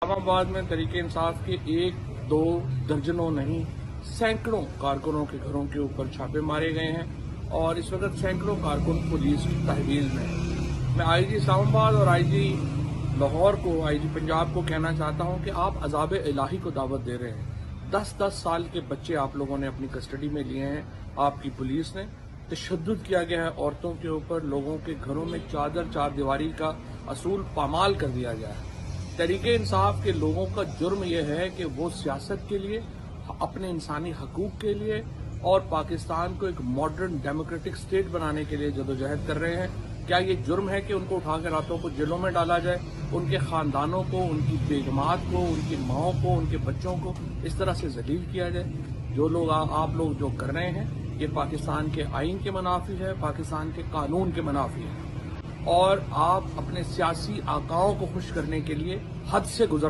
इस्लामाबाद में तरीके इंसाफ के 1-2 दर्जनों नहीं सैकड़ों कारकुनों के घरों के ऊपर छापे मारे गए हैं और इस वक्त सैकड़ों कारकुन पुलिस की तहवीज़ में हैं। मैं आईजी इस्लामाबाद और आईजी लाहौर को, आईजी पंजाब को कहना चाहता हूं कि आप अज़ाब इलाही को दावत दे रहे हैं। 10-10 साल के बच्चे आप लोगों ने अपनी कस्टडी में लिए हैं। आपकी पुलिस ने तशद्दुद किया गया है औरतों के ऊपर, लोगों के घरों में चार दीवारी का असूल पामाल कर दिया गया है। तरीके इंसाफ के लोगों का जुर्म यह है कि वो सियासत के लिए, अपने इंसानी हकूक के लिए और पाकिस्तान को एक मॉडर्न डेमोक्रेटिक स्टेट बनाने के लिए जदोजहद कर रहे हैं। क्या ये जुर्म है कि उनको उठाकर रातों को जेलों में डाला जाए, उनके खानदानों को, उनकी बेगमात को, उनकी माओं को, उनके बच्चों को इस तरह से जलील किया जाए? जो लोग आप लोग जो कर रहे हैं ये पाकिस्तान के आइन के मुनाफी है, पाकिस्तान के कानून के मुनाफी है और आप अपने सियासी आकाओं को खुश करने के लिए हद से गुजर